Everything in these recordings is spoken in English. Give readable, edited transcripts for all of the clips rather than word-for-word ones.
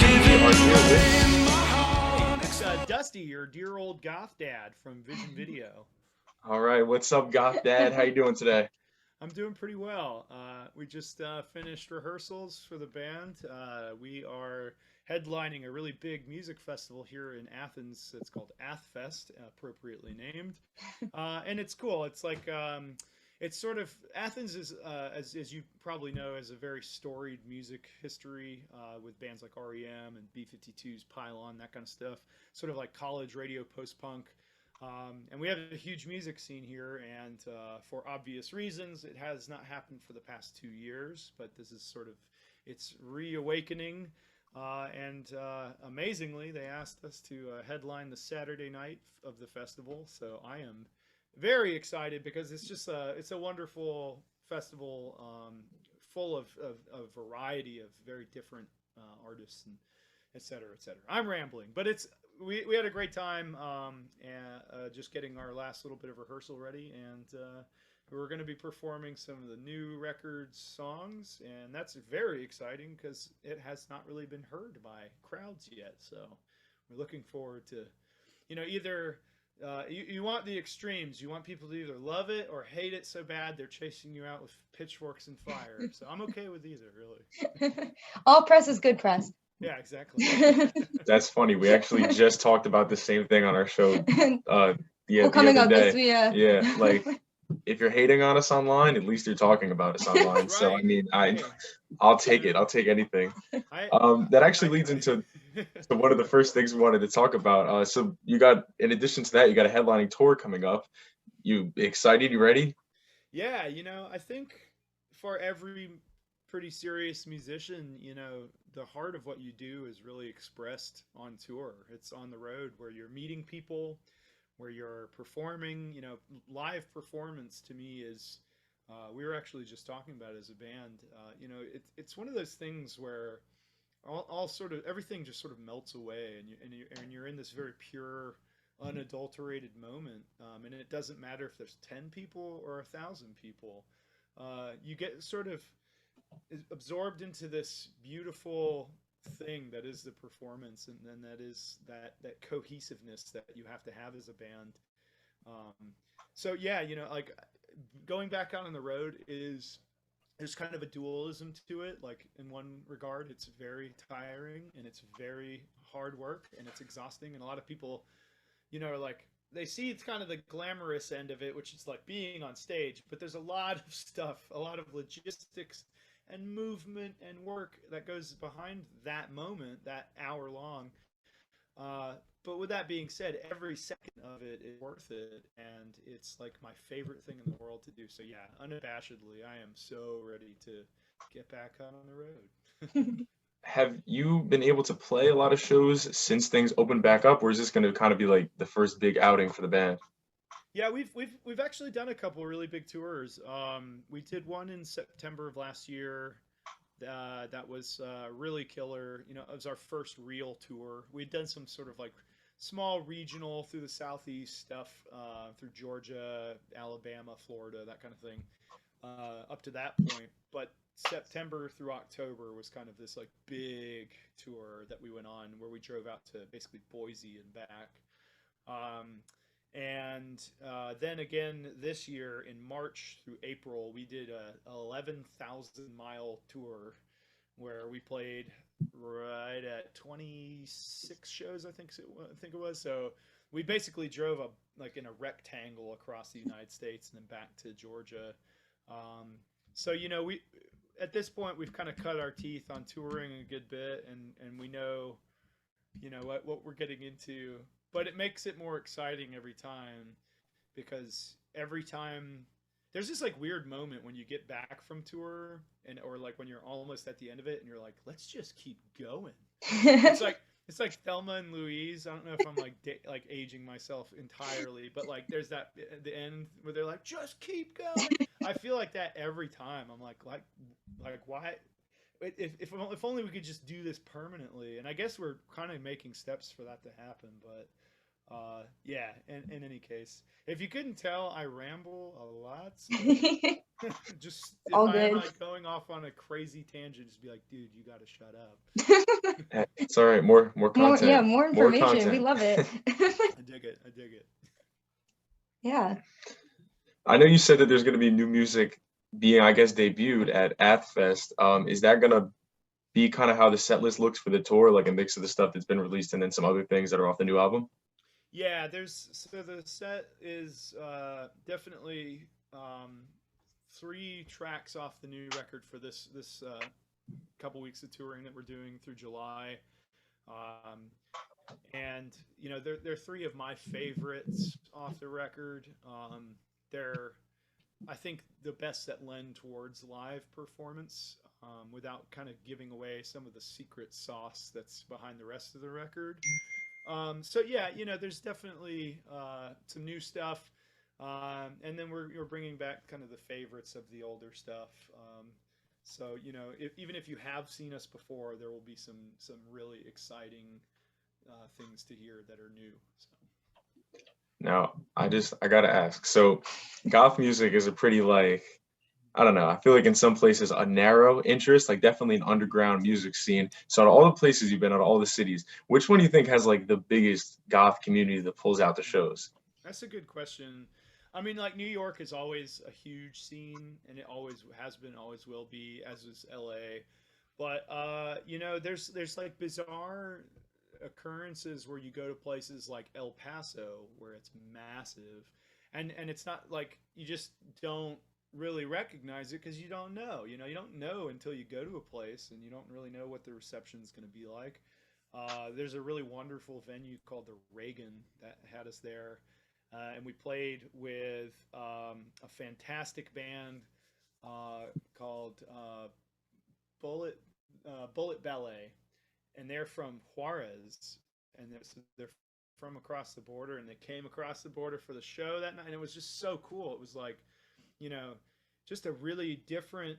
we are here with. It's Dusty, your dear old Goth Dad from Vision Video. All right, what's up, Goth Dad? How you doing today? I'm doing pretty well. We just finished rehearsals for the band. We are headlining a really big music festival here in Athens. It's called Athfest, appropriately named, and it's cool. It's sort of Athens is as you probably know, has a very storied music history with bands like REM and B-52's Pylon, that kind of stuff. Sort of like college radio post punk. And we have a huge music scene here, and for obvious reasons, it has not happened for the past 2 years. But this is sort of its reawakening, and amazingly, they asked us to headline the Saturday night of the festival. So I am very excited because it's a wonderful festival, full of variety of very different artists and et cetera, et cetera. I'm rambling, but we had a great time, and just getting our last little bit of rehearsal ready, and we're going to be performing some of the new records songs, and that's very exciting because it has not really been heard by crowds yet. So we're looking forward to, either you want the extremes. You want people to either love it or hate it so bad they're chasing you out with pitchforks and fire. So I'm okay with either, really. All press is good press. Yeah, exactly. That's funny. We actually just talked about the same thing on our show. The coming other up day. this week. Yeah, like if you're hating on us online, at least you're talking about us online. Right. So I mean, Hey. I'll take it. I'll take anything. That actually leads into one of the first things we wanted to talk about. So you got, in addition to that, you got a headlining tour coming up. You excited? You ready? Yeah, I think for every pretty serious musician, the heart of what you do is really expressed on tour. It's on the road where you're meeting people, where you're performing. Live performance to me is, we were actually just talking about it as a band. It's one of those things where all sort of everything just sort of melts away, and you're in this very pure, unadulterated moment. And it doesn't matter if there's 10 people or 1,000 people. You get sort of absorbed into this beautiful thing that is the performance, and then that is that cohesiveness that you have to have as a band. So yeah, like going back out on the road there's kind of a dualism to it. Like in one regard, it's very tiring and it's very hard work and it's exhausting, and a lot of people, are like, they see it's kind of the glamorous end of it, which is like being on stage, but there's a lot of stuff, a lot of logistics and movement and work that goes behind that moment, that hour long. But with that being said, every second of it is worth it, and it's like my favorite thing in the world to do. So yeah, unabashedly, I am so ready to get back out on the road. Have you been able to play a lot of shows since things opened back up, or is this going to kind of be like the first big outing for the band? Yeah, we've actually done a couple really big tours. We did one in September of last year. That was really killer. It was our first real tour. We'd done some sort of like small regional through the southeast stuff, through Georgia, Alabama, Florida, that kind of thing, up to that point. But September through October was kind of this like big tour that we went on, where we drove out to basically Boise and back. And then again this year in March through April, we did a 11,000-mile tour where we played right at 26 shows, I think it was. So we basically drove like in a rectangle across the United States and then back to Georgia. So we at this point we've kind of cut our teeth on touring a good bit, and we know what we're getting into. But it makes it more exciting every time, because every time there's this like weird moment when you get back from tour, or like when you're almost at the end of it and you're like, let's just keep going. It's like Thelma and Louise. I don't know if I'm like aging myself entirely, but like there's that at the end where they're like, just keep going. I feel like that every time. I'm like why? If only we could just do this permanently. And I guess we're kind of making steps for that to happen. But yeah, in any case, if you couldn't tell, I ramble a lot. So just if All I'm good. like going off on a crazy tangent, just be like, dude, you got to shut up. It's all right. More More, yeah, content. more More information. We content. love it. I dig it. I dig it. Yeah. I know you said that there's going to be new music being, I guess, debuted at Athfest. Is that going to be kind of how the set list looks for the tour, like a mix of the stuff that's been released and then some other things that are off the new album? Yeah, there's so the set is definitely three tracks off the new record for this couple weeks of touring that we're doing through July. Um, and they're three of my favorites off the record. They're I think the best that lend towards live performance, without kind of giving away some of the secret sauce that's behind the rest of the record. So yeah, there's definitely some new stuff, and then we're bringing back kind of the favorites of the older stuff. So even if you have seen us before, there will be some really exciting things to hear that are new. So. Now, I gotta ask. So, goth music is a pretty like I don't know. I feel like in some places a narrow interest, like definitely an underground music scene. So, out of all the places you've been, out of all the cities, which one do you think has like the biggest goth community that pulls out the shows? That's a good question. I mean, like New York is always a huge scene, and it always has been, always will be, as is LA. But there's like bizarre occurrences where you go to places like El Paso, where it's massive, and it's not like you just don't really recognize it because you don't know. You don't know until you go to a place, and you don't really know what the reception is going to be like. There's a really wonderful venue called the Reagan that had us there, and we played with a fantastic band called Bullet Ballet, and they're from Juarez, and they're from across the border, and they came across the border for the show that night, and it was just so cool. It was like, you know, just a really different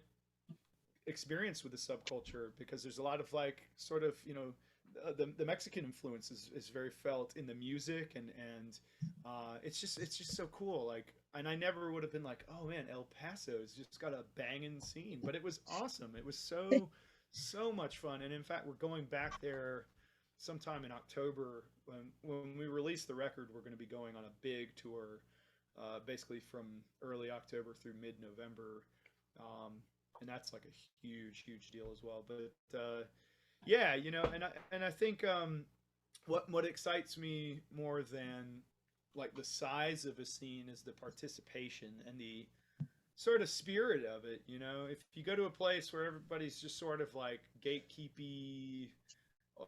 experience with the subculture because there's a lot of like sort of the Mexican influence is very felt in the music and it's just so cool like and I never would have been like, oh man, El Paso's just got a banging scene, but it was awesome. It was so much fun, and in fact we're going back there sometime in October when we release the record. We're going to be going on a big tour, basically from early October through mid-November, um, and that's like a huge deal as well. But yeah, and I think what excites me more than like the size of a scene is the participation and the sort of spirit of it. If you go to a place where everybody's just sort of like gatekeepy,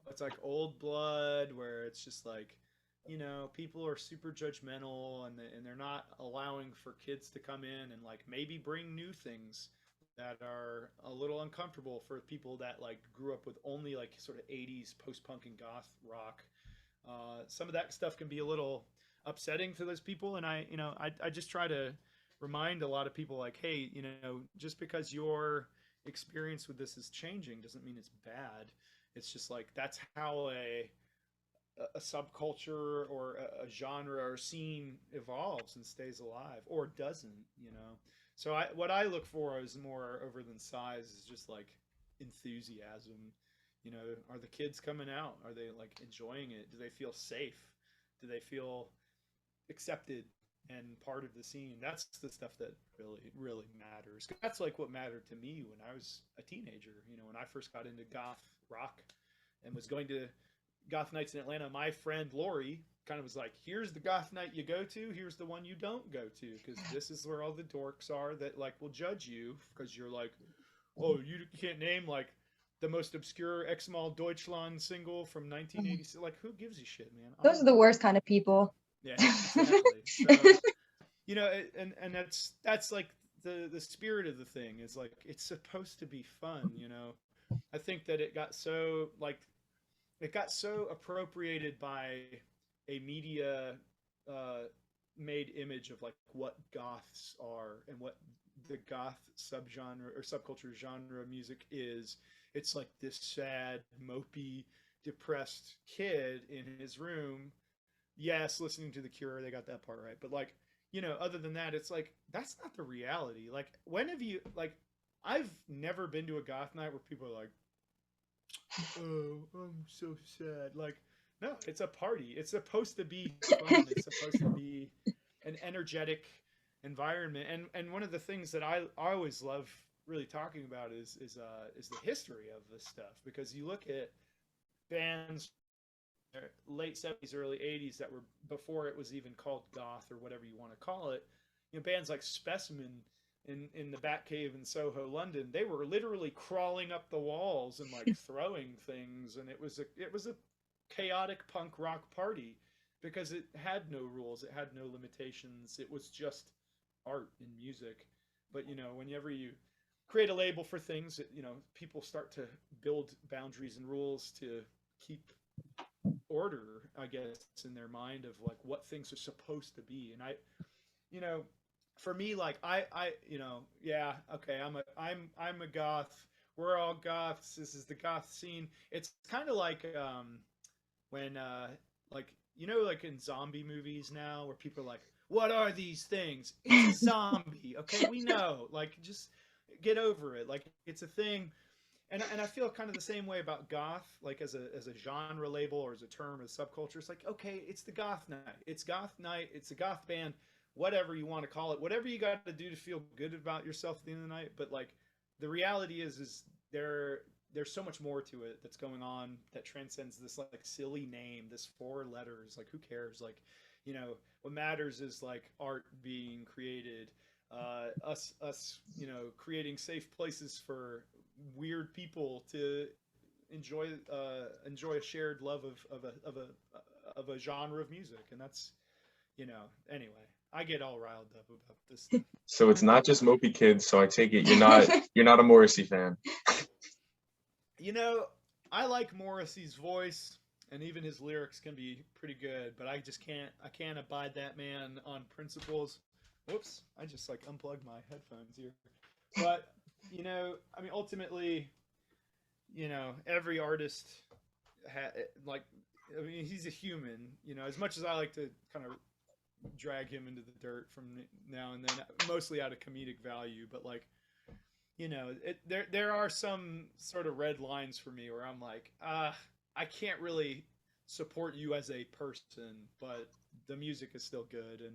it's like old blood where it's just like people are super judgmental and they're not allowing for kids to come in and like maybe bring new things that are a little uncomfortable for people that like grew up with only like sort of 80s post-punk and goth rock. Some of that stuff can be a little upsetting to those people, and I just try to remind a lot of people like, hey, just because your experience with this is changing doesn't mean it's bad. It's just like that's how a subculture or a genre or scene evolves and stays alive or doesn't. So what I look for is more over than size is just like enthusiasm. Are the kids coming out? Are they like enjoying it? Do they feel safe? Do they feel accepted and part of the scene? That's the stuff that really matters. That's like what mattered to me when I was a teenager. When I first got into goth rock and was going to goth nights in Atlanta, my friend Lori kind of was like, here's the goth night you go to, here's the one you don't go to, because this is where all the dorks are that like will judge you because you're like, oh, you can't name like the most obscure Ex Mal Deutschland single from 1986. Like, who gives a shit, man? Those are the worst kind of people. Yeah, exactly. So and that's like the spirit of the thing is like it's supposed to be fun. I think that it got so appropriated by a media uh, made image of like what goths are and what the goth subgenre or subculture genre music is. It's like this sad, mopey, depressed kid in his room. Yes, listening to The Cure, they got that part right. But like, other than that, it's like that's not the reality. Like, when have you like? I've never been to a goth night where people are like, oh, I'm so sad. Like, no, it's a party. It's supposed to be fun. It's supposed to be an energetic environment. And one of the things that I always love really talking about is the history of this stuff, because you look at bands late 70s, early 80s that were before it was even called goth or whatever you want to call it. You know, bands like Specimen in the Batcave in Soho, London, they were literally crawling up the walls and like throwing things, and it was a chaotic punk rock party because it had no rules, it had no limitations, it was just art and music. But you know, whenever you create a label for things, you know, people start to build boundaries and rules to keep order, I guess, in their mind of like what things are supposed to be. And you know, for me, like you know, yeah, okay, I'm a goth. We're all goths. This is the goth scene. It's kind of like when like, you know, like in zombie movies now where people are like, what are these things? It's a zombie. Okay, we know. Like, just get over it. Like, it's a thing. And I feel kind of the same way about goth, like as a genre label or as a term, as subculture. It's like, okay, it's the goth night. It's goth night. It's a goth band, whatever you want to call it, whatever you got to do to feel good about yourself at the end of the night. But like, the reality is there's so much more to it that's going on that transcends this like silly name, this 4 letters. Like, who cares? Like, you know, what matters is like art being created, us, you know, creating safe places for weird people to enjoy a shared love of a genre of music. And that's, you know, anyway, I get all riled up about this stuff. So it's not just mopey kids. So I take it you're not a Morrissey fan. You know, I like Morrissey's voice, and even his lyrics can be pretty good, but I can't abide that man on principles. Whoops, I just like unplugged my headphones here. But, you know, I mean, ultimately, you know, every artist like, I mean, he's a human, you know, as much as I like to kind of drag him into the dirt from now and then, mostly out of comedic value, but like, you know, there are some sort of red lines for me where I'm like, I can't really support you as a person, but the music is still good. And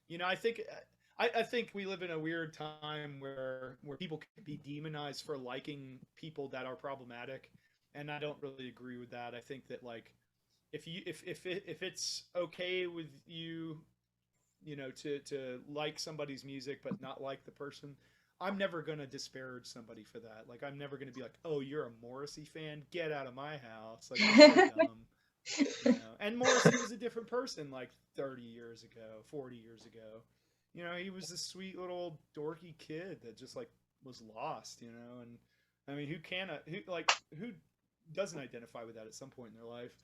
you know, I think we live in a weird time where people can be demonized for liking people that are problematic, and I don't really agree with that. I think that like, if it's okay with you, you know, to like somebody's music but not like the person, I'm never gonna disparage somebody for that. Like, I'm never gonna be like, oh, you're a Morrissey fan? Get out of my house. Like, that's so dumb. You know? And Morrissey was a different person like 30 years ago, 40 years ago. You know, he was this sweet little dorky kid that just like was lost, you know. And I mean, who doesn't identify with that at some point in their life?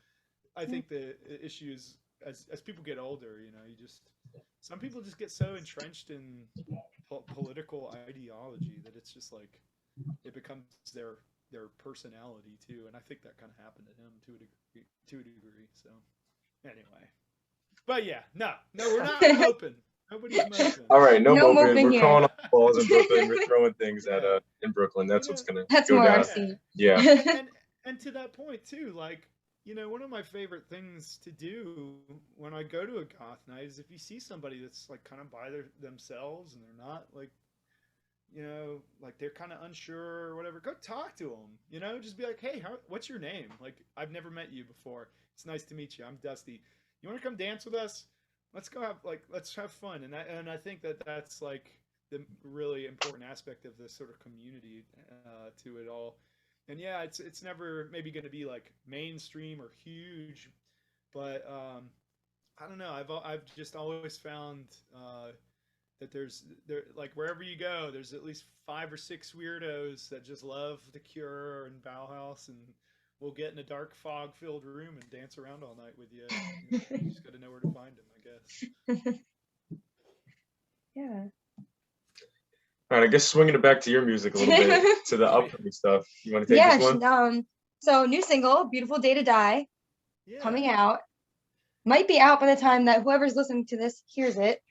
I think the issue is, as people get older, you know, some people just get so entrenched in political ideology that it's just like it becomes their personality too. And I think that kind of happened to him to a degree. So anyway, but yeah, no, we're not moping. Nobody's moping. All right, no moping. We're here. calling off balls in Brooklyn. We're throwing things at in Brooklyn. That's what's gonna go down. Morrissey. Yeah. And to that point too, like, you know, one of my favorite things to do when I go to a goth night is if you see somebody that's like kind of by themselves and they're not like, you know, like they're kind of unsure or whatever, go talk to them, you know, just be like, hey, what's your name? Like, I've never met you before. It's nice to meet you. I'm Dusty. You want to come dance with us? Let's have fun. And I think that's like the really important aspect of this sort of community to it all. And yeah, it's never maybe going to be like mainstream or huge, but I don't know. I've just always found that there's like wherever you go, there's at least 5 or 6 weirdos that just love The Cure and Bauhaus, and we'll get in a dark fog-filled room and dance around all night with you. You just got to know where to find them, I guess. Yeah. All right, I guess swinging it back to your music a little bit, to the upcoming stuff. You want to take this one? So new single, Beautiful Day to Die, coming out. Might be out by the time that whoever's listening to this hears it.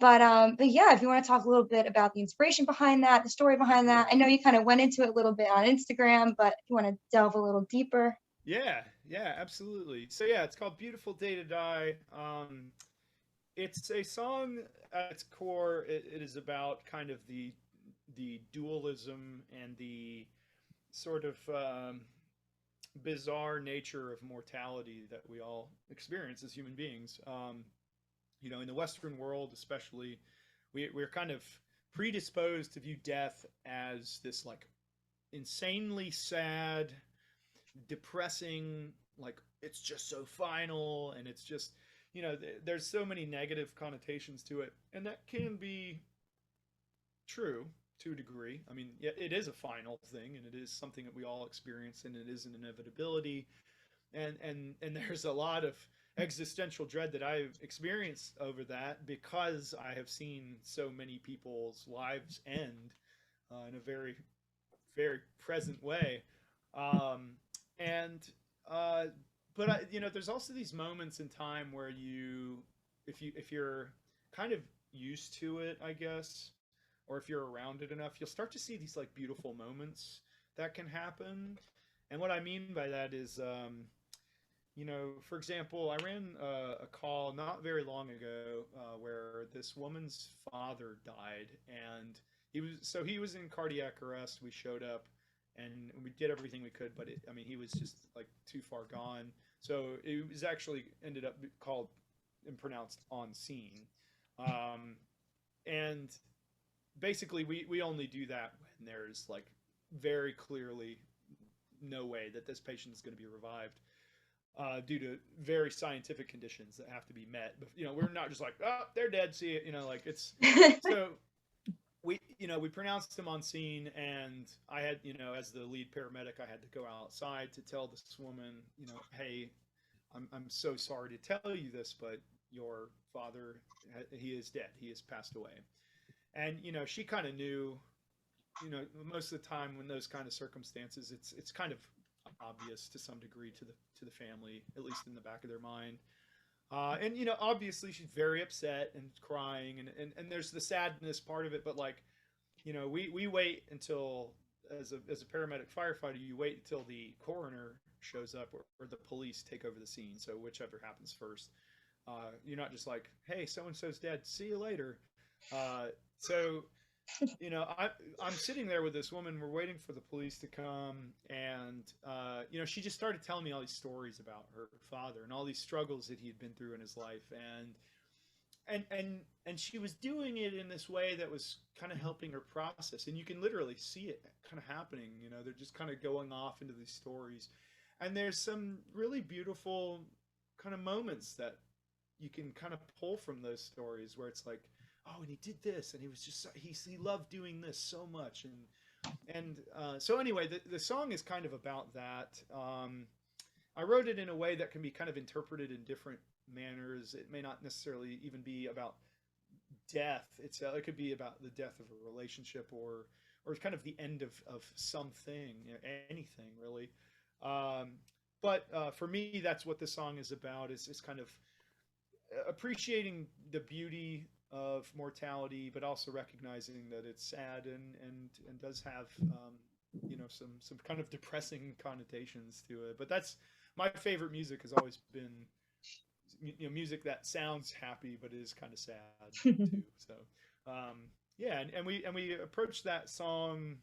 But yeah, if you want to talk a little bit about the inspiration behind that, the story behind that. I know you kind of went into it a little bit on Instagram, but if you want to delve a little deeper. Yeah, yeah, absolutely. So yeah, it's called "Beautiful Day to Die." It's a song at its core. It is about kind of the dualism and the sort of bizarre nature of mortality that we all experience as human beings. In the Western world, especially, we're kind of predisposed to view death as this like insanely sad, depressing, like it's just so final, and it's just there's so many negative connotations to it, and that can be true to a degree. I mean, yeah, it is a final thing, and it is something that we all experience, and it is an inevitability, and there's a lot of existential dread that I've experienced over that because I have seen so many people's lives end in a very, very present way. Um, and but there's also these moments in time where if you're kind of used to it, I guess, or if you're around it enough, you'll start to see these like beautiful moments that can happen. And what I mean by that is, for example, I ran a call not very long ago where this woman's father died, and he was in cardiac arrest. We showed up, and we did everything we could, but he was just like too far gone. So it was actually ended up called and pronounced on scene. And basically, we only do that when there's like very clearly no way that this patient is going to be revived due to very scientific conditions that have to be met. But we're not just like, oh, they're dead. See it. Like it's so we pronounced him on scene, and I had as the lead paramedic, I had to go outside to tell this woman, hey, I'm so sorry to tell you this, but your father, he is dead. He has passed away. And she kind of knew. Most of the time when those kind of circumstances, it's kind of obvious to some degree to the family, at least in the back of their mind. And obviously she's very upset and crying, and there's the sadness part of it. But like, we wait until as a paramedic firefighter, you wait until the coroner shows up or the police take over the scene. So whichever happens first. You're not just like, hey, so and so's dead. See you later. So I'm sitting there with this woman. We're waiting for the police to come, and she just started telling me all these stories about her father and all these struggles that he had been through in his life, and she was doing it in this way that was kind of helping her process, and you can literally see it kind of happening. They're just kind of going off into these stories, and there's some really beautiful kind of moments that you can kind of pull from those stories where it's like, oh, and he did this, and he was just he loved doing this so much, and so anyway, the song is kind of about that. I wrote it in a way that can be kind of interpreted in different manners. It may not necessarily even be about death. It could be about the death of a relationship, or kind of the end of something, anything really. But for me, that's what the song is about. Is kind of appreciating the beauty of mortality, but also recognizing that it's sad and does have some kind of depressing connotations to it. But that's my favorite music has always been music that sounds happy but is kind of sad too. So yeah, and we approach that song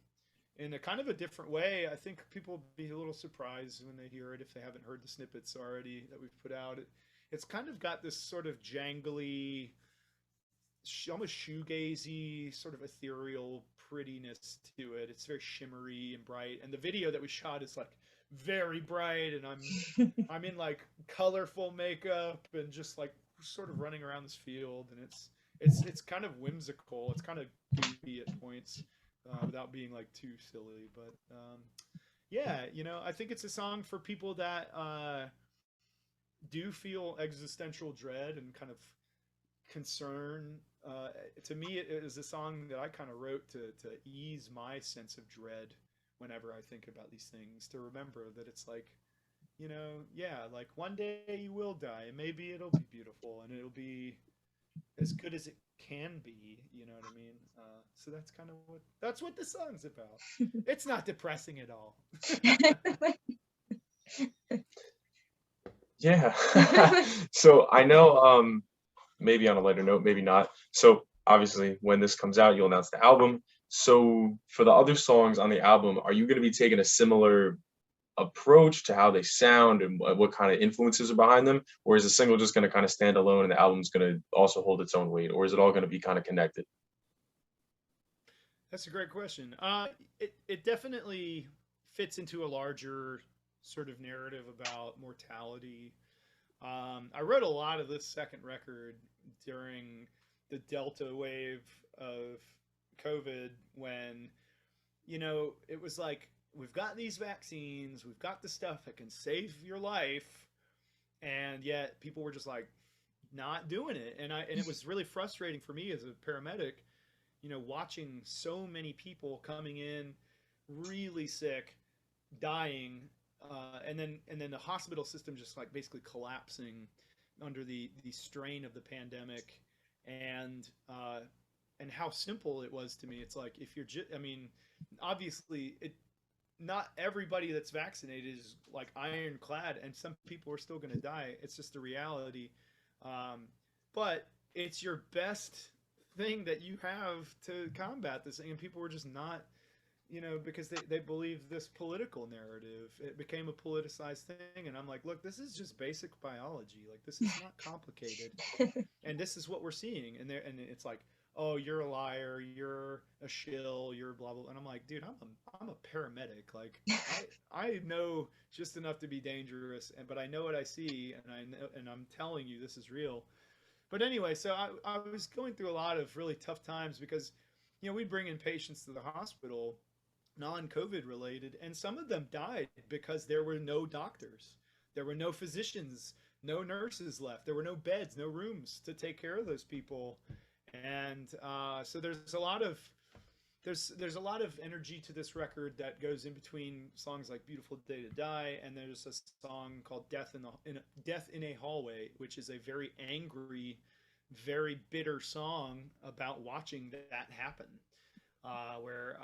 in a kind of a different way. I think people will be a little surprised when they hear it if they haven't heard the snippets already that we've put out. It's kind of got this sort of jangly, almost shoegazy, sort of ethereal prettiness to it. It's very shimmery and bright, and the video that we shot is like very bright, and I'm in like colorful makeup and just like sort of running around this field, and it's kind of whimsical. It's kind of goofy at points without being like too silly, but yeah, I think it's a song for people that do feel existential dread and kind of concern. To me, it is a song that I kind of wrote to ease my sense of dread whenever I think about these things, to remember that it's like, yeah, like one day you will die, and maybe it'll be beautiful, and it'll be as good as it can be. You know what I mean? So that's kind of what the song's about. It's not depressing at all. Yeah. So I know, maybe on a lighter note, maybe not. So obviously, when this comes out, you'll announce the album. So for the other songs on the album, are you going to be taking a similar approach to how they sound and what kind of influences are behind them, or is the single just going to kind of stand alone and the album's going to also hold its own weight, or is it all going to be kind of connected? That's a great question. It definitely fits into a larger sort of narrative about mortality. I wrote a lot of this second record during the Delta wave of COVID when, it was like, we've got these vaccines, we've got the stuff that can save your life, and yet people were just like not doing it. And it was really frustrating for me as a paramedic, watching so many people coming in really sick, dying, and then the hospital system just like basically collapsing under the strain of the pandemic, and how simple it was to me. It's like, if you're I mean, obviously it not everybody that's vaccinated is like ironclad, and some people are still going to die. It's just the reality. But it's your best thing that you have to combat this thing, and people were just not, because they believe this political narrative. It became a politicized thing, and I'm like, look, this is just basic biology. Like, this is not complicated, and this is what we're seeing. And it's like, oh, you're a liar, you're a shill, you're blah blah. And I'm like, dude, I'm a paramedic. Like, I know just enough to be dangerous, but I know what I see, and I know, and I'm telling you this is real. But anyway, so I was going through a lot of really tough times because, we'd bring in patients to the hospital, non-COVID related, and some of them died because there were no doctors, there were no physicians, no nurses left, there were no beds, no rooms to take care of those people. And so there's a lot of energy to this record that goes in between songs like "Beautiful Day to Die," and there's a song called "Death in a Hallway," which is a very angry, very bitter song about watching that happen. Where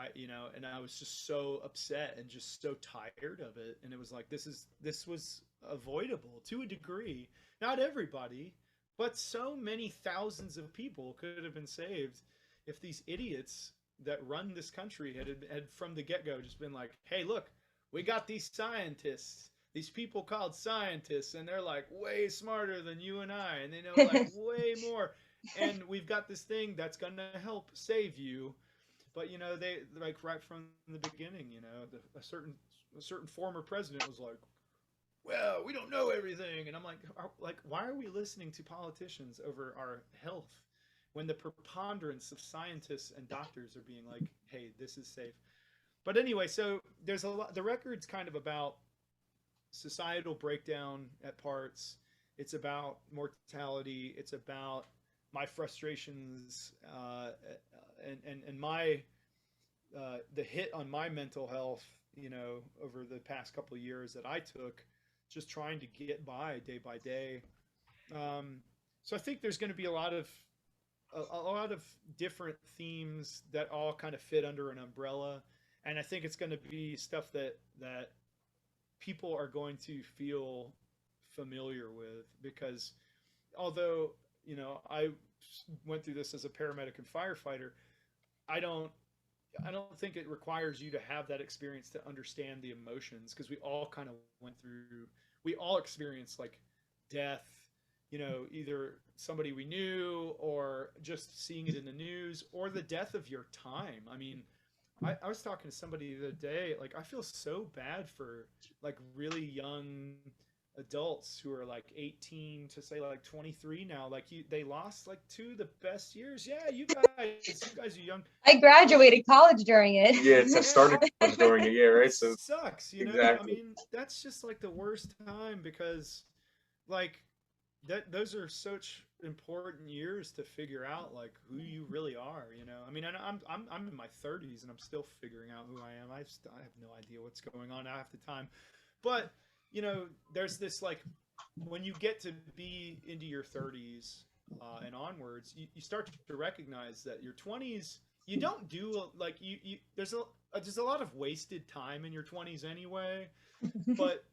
and I was just so upset and just so tired of it, and it was like, this was avoidable to a degree. Not everybody, but so many thousands of people could have been saved if these idiots that run this country had from the get-go just been like, hey, look, we got these scientists, these people called scientists, and they're like way smarter than you and I, and they know like way more, and we've got this thing that's gonna help save you. But they, like, right from the beginning, a certain former president was like, well, we don't know everything. And I'm like, why are we listening to politicians over our health when the preponderance of scientists and doctors are being like, hey, this is safe? But anyway, so there's a lot. The record's kind of about societal breakdown at parts. It's about mortality. It's about my frustrations, and my the hit on my mental health, over the past couple of years that I took, just trying to get by day by day. So I think there's going to be a lot of different themes that all kind of fit under an umbrella, and I think it's going to be stuff that people are going to feel familiar with, because although I went through this as a paramedic and firefighter, I don't I don't think it requires you to have that experience to understand the emotions, because we all kind of we all experienced like death, either somebody we knew or just seeing it in the news, or the death of your time. I mean, I was talking to somebody the other day, like I feel so bad for like really young adults who are like 18 to say like 23 now, like they lost like two of the best years. Yeah, you guys are young. I graduated college during it. Yeah, it's started during it. Yeah, right. So it sucks, exactly. I mean, that's just like the worst time, because like those are such important years to figure out like who you really are. I mean, I'm in my 30s and I'm still figuring out who I am. I have no idea what's going on half the time, but there's this like, when you get to be into your 30s, and onwards, you start to recognize that your 20s, you don't do like there's a lot of wasted time in your 20s anyway, but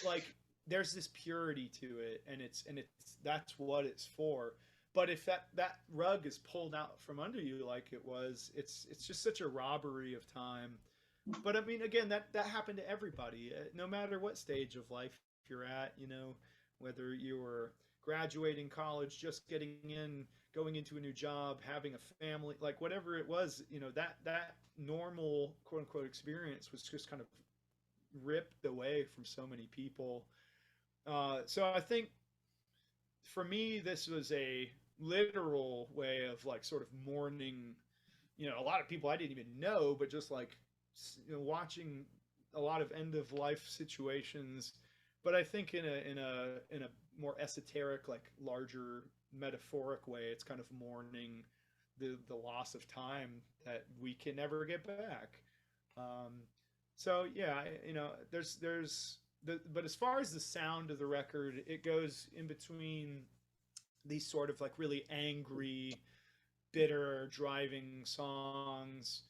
like there's this purity to it, and it's that's what it's for. But if that rug is pulled out from under you like it was, it's just such a robbery of time. But I mean, again, that happened to everybody, no matter what stage of life you're at. You know, whether you were graduating college, just getting in, going into a new job, having a family, like whatever it was, you know, that normal quote unquote experience was just kind of ripped away from so many people. So I think for me, this was a literal way of like sort of mourning, you know, a lot of people I didn't even know, but just like, you know, watching a lot of end of life situations. But I think in a more esoteric, like larger metaphoric way, it's kind of mourning the loss of time that we can never get back. So yeah, you know, but as far as the sound of the record, it goes in between these sort of like really angry, bitter, driving songs,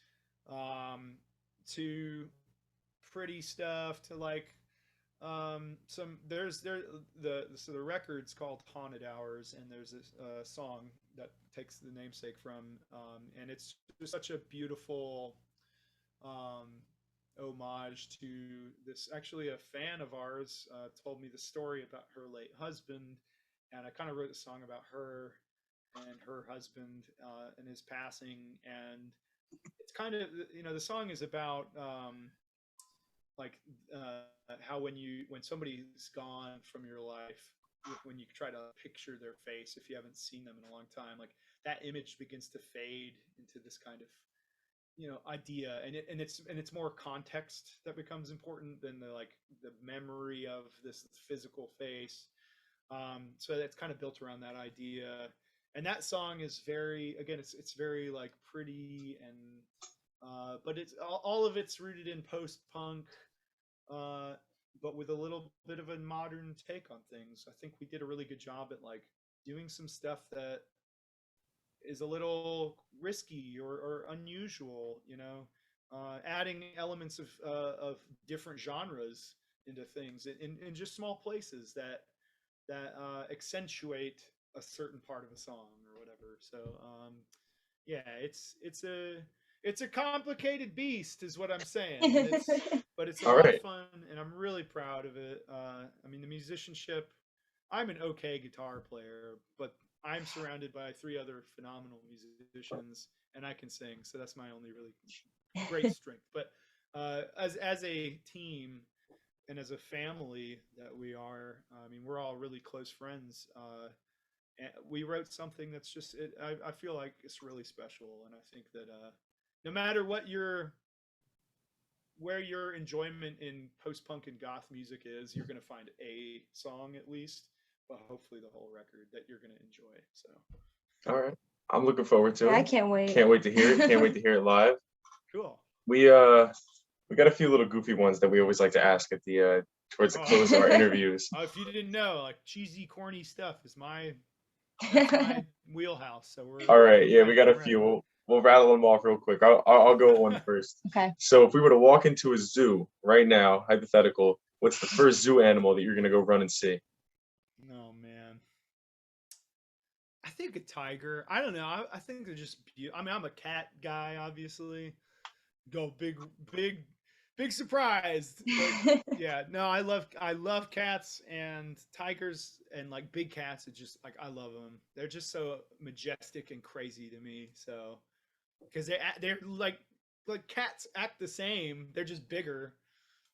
to pretty stuff, to like so the record's called Haunted Hours, and there's this song that takes the namesake from, and it's just such a beautiful homage to this. Actually, a fan of ours told me the story about her late husband, and I kind of wrote a song about her and her husband and his passing. And it's kind of, you know, the song is about like how when somebody's gone from your life, when you try to picture their face, if you haven't seen them in a long time, like that image begins to fade into this kind of, you know, idea, and it's more context that becomes important than the memory of this physical face. So it's kind of built around that idea, and that song is very, again, it's very like pretty, and but it's all of it's rooted in post-punk, but with a little bit of a modern take on things. I think we did a really good job at like doing some stuff that is a little risky or unusual, you know, adding elements of different genres into things in just small places that accentuate a certain part of a song or whatever. So yeah, it's a complicated beast, is what I'm saying. But it's a lot of fun, and I'm really proud of it. I mean, the musicianship. I'm an okay guitar player, but I'm surrounded by 3 other phenomenal musicians, and I can sing, so that's my only really great strength. But as a team and as a family that we are, I mean, we're all really close friends. And we wrote something that's just, I feel like it's really special, and I think that no matter where your enjoyment in post-punk and goth music is, you're going to find a song at least, but hopefully the whole record that you're going to enjoy. So, all right, I'm looking forward to it. I can't wait. Can't wait to hear it. Can't wait to hear it live. Cool. We got a few little goofy ones that we always like to ask at the towards the close of our interviews. If you didn't know, like cheesy, corny stuff is my wheelhouse. So we're all right. Yeah, we got a few. We'll rattle them off real quick. I'll go one first. Okay. So if we were to walk into a zoo right now, hypothetical, what's the first zoo animal that you're gonna go run and see? Oh man, I think a tiger. I don't know. I think they're just beautiful. I mean, I'm a cat guy, obviously. Go big surprise. But yeah, no, I love cats and tigers, and like big cats. It's just like, I love them. They're just so majestic and crazy to me. So, because they're like cats act the same. They're just bigger.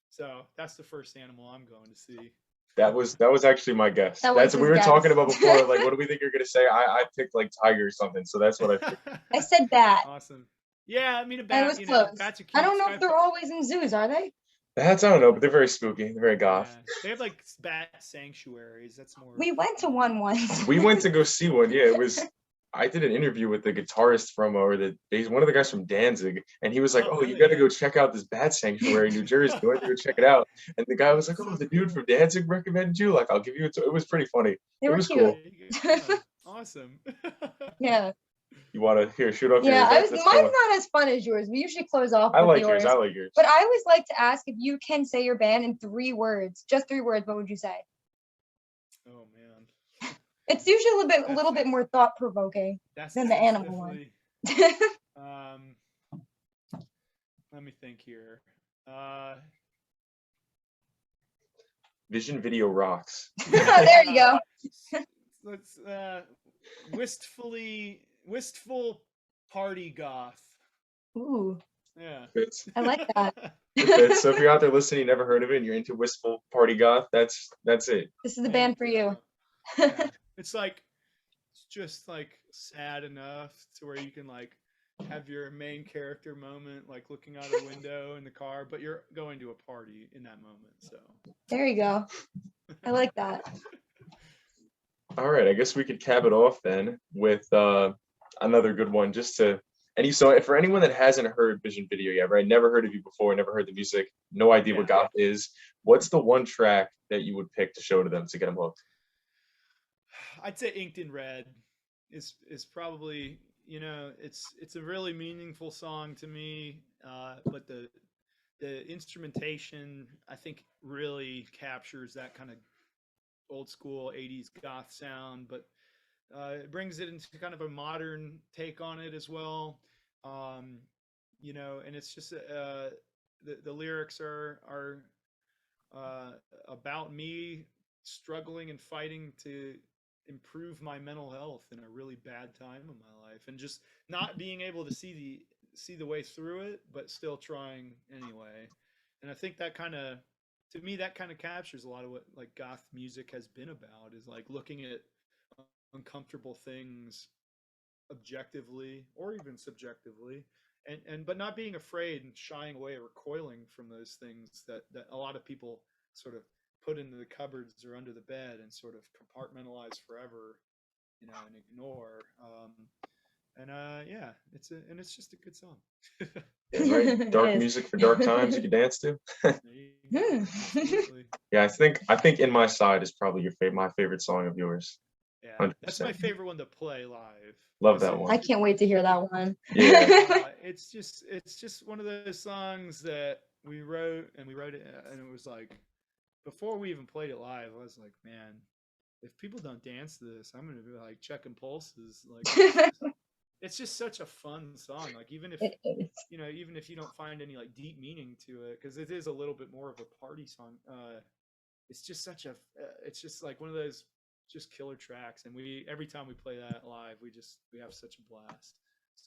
So that's the first animal I'm going to see. That was actually my guess. That's what we were talking about before. Like, what do we think you're gonna say? I picked like tiger or something. So that's what I picked. I said bat. Awesome. Yeah, I mean, a bat. I was close. Bats are cute. I don't know if they're always in zoos, are they? Bats, I don't know, but they're very spooky. They're very goth. Yeah. They have like bat sanctuaries. That's more. We went to one once. We went to go see one. Yeah, it was. I did an interview with the guitarist from, one of the guys from Danzig, and he was like, "Oh, you got to go check out this bat sanctuary in New Jersey. You want to go check it out?" And the guy was like, "Oh, the dude from Danzig recommended you. Like, I'll give you a tour." It was pretty funny. They were was cute. cool. Awesome. Yeah. You want to shoot off Yeah, yours? mine's not as fun as yours. We usually close off I with like yours. yours. I like yours. But I always like to ask if you can say your band in 3 words, just 3 words. What would you say? Oh man. It's usually a little bit more thought provoking than the animal one. Let me think here. Vision Video rocks. There you go. Let's wistful party goth. Ooh. Yeah. Fits. I like that. Fits. So if you're out there listening, you never heard of it, and you're into wistful party goth, that's it. This is the band for you. Yeah. It's just like sad enough to where you can like have your main character moment, like looking out a window in the car, but you're going to a party in that moment. So there you go. I like that. All right, I guess we could cap it off then with another good one, so for anyone that hasn't heard Vision Video yet, right? Never heard of you before, never heard the music, no idea what goth is. What's the one track that you would pick to show to them to get them hooked? I'd say Inked in Red is probably, it's a really meaningful song to me, but the instrumentation I think really captures that kind of old school 80s goth sound, but it brings it into kind of a modern take on it as well. And it's just the lyrics are about me struggling and fighting to improve my mental health in a really bad time in my life, and just not being able to see the way through it, but still trying anyway. And I think that kind of, to me, that kind of captures a lot of what like goth music has been about, is like looking at uncomfortable things objectively or even subjectively, and but not being afraid and shying away or recoiling from those things that a lot of people sort of put into the cupboards or under the bed and sort of compartmentalize forever, and ignore. It's just a good song. Yeah, right. Dark music for dark times you can dance to. Yeah, I think In My Side is probably my favorite song of yours. Yeah, 100%. That's my favorite one to play live. Love that one. I can't wait to hear that one. Yeah. It's just one of those songs that we wrote it, and it was like, before we even played it live, I was like, man, if people don't dance to this, I'm gonna be like checking pulses. Like, it's just such a fun song. Like, even if you don't find any like deep meaning to it, because it is a little bit more of a party song. It's just it's just like one of those just killer tracks, and every time we play that live, we have such a blast.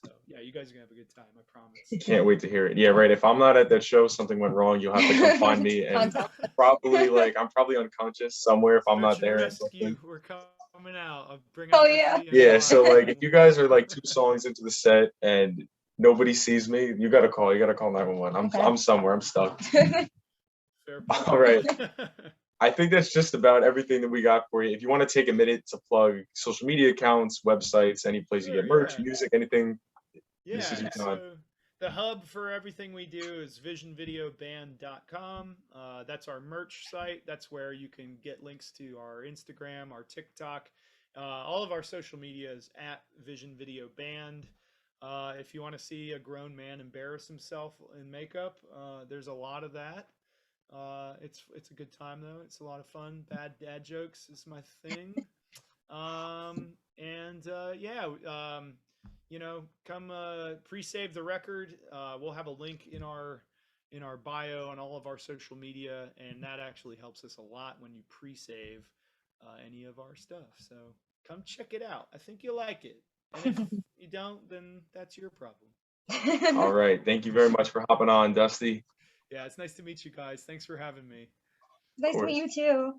So yeah, you guys are gonna have a good time, I promise. Can't wait to hear it. Yeah, right. If I'm not at that show, something went wrong. You'll have to come find me, and I'm probably unconscious somewhere if I'm not there. Rescue, we're coming out. I'll bring yeah. So like, if you guys are like 2 songs into the set and nobody sees me, you gotta call 911. I'm somewhere. I'm stuck. Fair point. All right. I think that's just about everything that we got for you. If you want to take a minute to plug social media accounts, websites, any place you get merch, music, anything, this is your time. So the hub for everything we do is visionvideoband.com. That's our merch site. That's where you can get links to our Instagram, our TikTok. All of our social media is at visionvideoband. If you want to see a grown man embarrass himself in makeup, there's a lot of that. It's a good time though. It's a lot of fun. Bad dad jokes is my thing. Come pre-save the record. We'll have a link in our bio on all of our social media, and that actually helps us a lot when you pre-save any of our stuff. So come check it out. I think you'll like it. And if you don't, then that's your problem. All right. Thank you very much for hopping on, Dusty. Yeah, it's nice to meet you guys. Thanks for having me. Nice to meet you too.